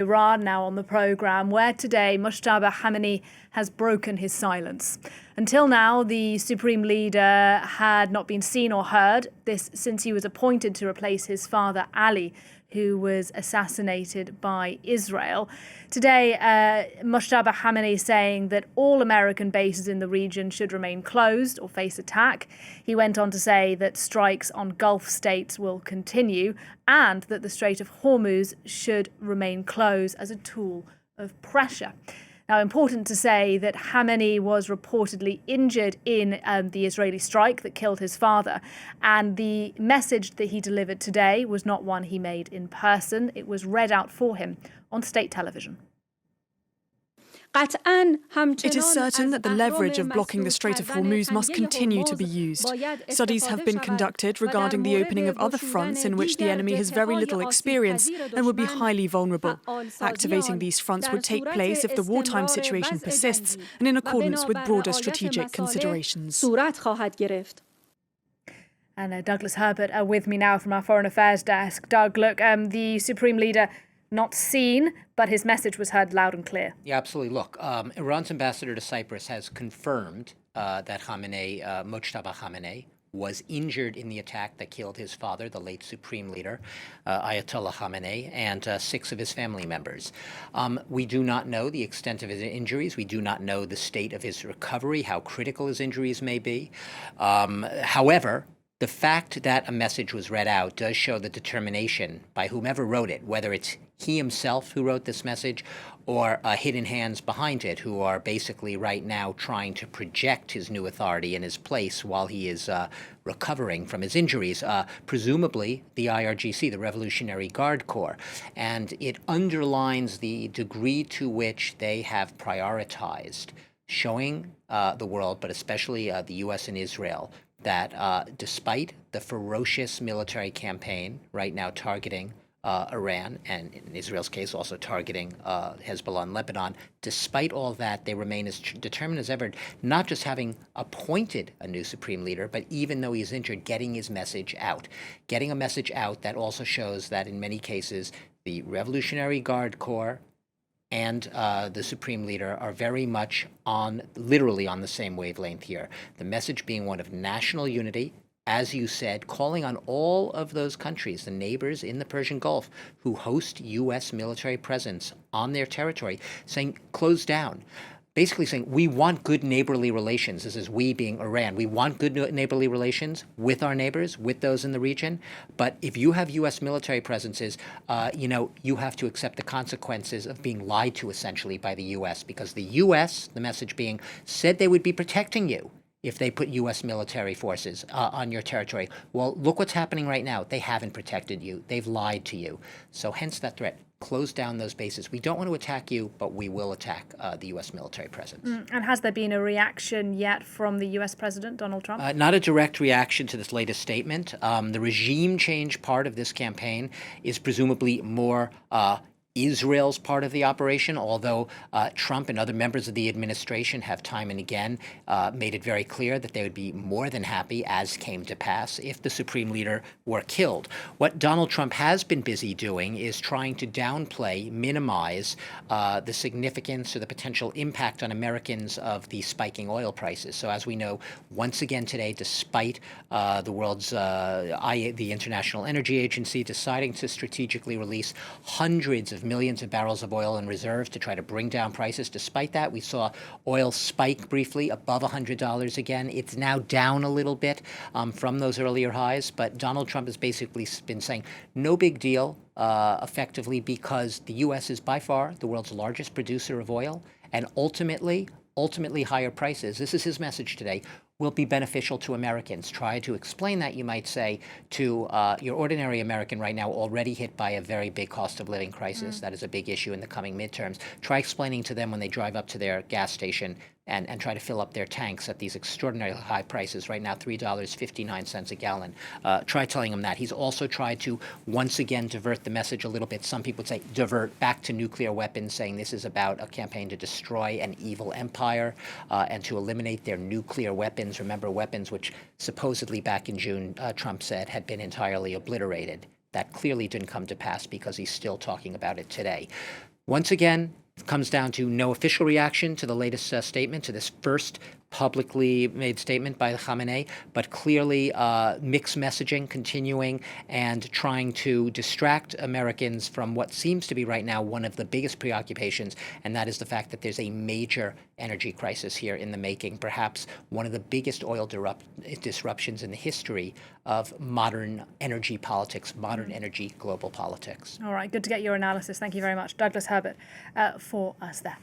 Iran now on the programme, where today Mojtaba Khamenei has broken his silence. Until now, the supreme leader had not been seen or heard, this since he was appointed to replace his father Ali, who was assassinated by Israel. Today, Mojtaba Khamenei saying that all American bases in the region should remain closed or face attack. He went on to say that strikes on Gulf states will continue and that the Strait of Hormuz should remain closed as a tool of pressure. Now, important to say that Khamenei was reportedly injured in the Israeli strike that killed his father. And the message that he delivered today was not one he made in person. It was read out for him on state television. It is certain that the leverage of blocking the Strait of Hormuz must continue to be used. Studies have been conducted regarding the opening of other fronts in which the enemy has very little experience and would be highly vulnerable. Activating these fronts would take place if the wartime situation persists and in accordance with broader strategic considerations. And Douglas Herbert with me now from our Foreign Affairs desk. Doug, look, the Supreme Leader not seen, but his message was heard loud and clear. Yeah, absolutely. Look, Iran's ambassador to Cyprus has confirmed that Mojtaba Khamenei, was injured in the attack that killed his father, the late Supreme Leader, Ayatollah Khamenei, and 6 of his family members. We do not know the extent of his injuries. We do not know the state of his recovery, how critical his injuries may be. However, the fact that a message was read out does show the determination by whomever wrote it, whether it's he himself who wrote this message or hidden hands behind it who are basically right now trying to project his new authority in his place while he is recovering from his injuries, presumably the IRGC, the Revolutionary Guard Corps. And it underlines the degree to which they have prioritized showing the world, but especially the U.S. and Israel, that despite the ferocious military campaign right now targeting Iran, and in Israel's case also targeting Hezbollah and Lebanon, despite all that, they remain as determined as ever, not just having appointed a new supreme leader, but even though he's injured, getting his message out. Getting a message out that also shows that in many cases, the Revolutionary Guard Corps and the Supreme Leader are very much literally on the same wavelength here. The message being one of national unity, as you said, calling on all of those countries, the neighbors in the Persian Gulf, who host U.S. military presence on their territory, saying, close down. Basically saying, we want good neighborly relations. This is we being Iran. We want good neighborly relations with our neighbors, with those in the region. But if you have U.S. military presences, you have to accept the consequences of being lied to, essentially, by the U.S. Because the U.S., the message being, said they would be protecting you if they put U.S. military forces on your territory. Well, look what's happening right now. They haven't protected you. They've lied to you. So hence that threat. Close down those bases. We don't want to attack you, but we will attack the U.S. military presence. And has there been a reaction yet from the U.S. President, Donald Trump? Not a direct reaction to this latest statement. The regime change part of this campaign is presumably more Israel's part of the operation, although Trump and other members of the administration have time and again made it very clear that they would be more than happy, as came to pass, if the Supreme Leader were killed. What Donald Trump has been busy doing is trying to downplay, minimize the significance or the potential impact on Americans of the spiking oil prices. So as we know, once again today, despite the world's, the International Energy Agency deciding to strategically release hundreds of millions of barrels of oil in reserve to try to bring down prices. Despite that, we saw oil spike briefly above $100 again. It's now down a little bit from those earlier highs, but Donald Trump has basically been saying no big deal effectively because the U.S. is by far the world's largest producer of oil, and ultimately higher prices, this is his message today, will be beneficial to Americans. Try to explain that, you might say, to your ordinary American right now already hit by a very big cost of living crisis. That is a big issue in the coming midterms. Try explaining to them when they drive up to their gas station and try to fill up their tanks at these extraordinarily high prices. Right now, $3.59 a gallon. Try telling them that. He's also tried to once again divert the message a little bit. Some people would say divert back to nuclear weapons, saying this is about a campaign to destroy an evil empire and to eliminate their nuclear weapons. Remember, weapons which supposedly back in June, Trump said had been entirely obliterated. That clearly didn't come to pass because he's still talking about it today. once again, it comes down to no official reaction to the latest statement, to this first publicly made statement by Khamenei, but clearly mixed messaging continuing and trying to distract Americans from what seems to be right now one of the biggest preoccupations, and that is the fact that there's a major energy crisis here in the making, perhaps one of the biggest oil disruptions in the history of modern energy politics, modern energy global politics. All right, good to get your analysis. Thank you very much, Douglas Herbert, for us there.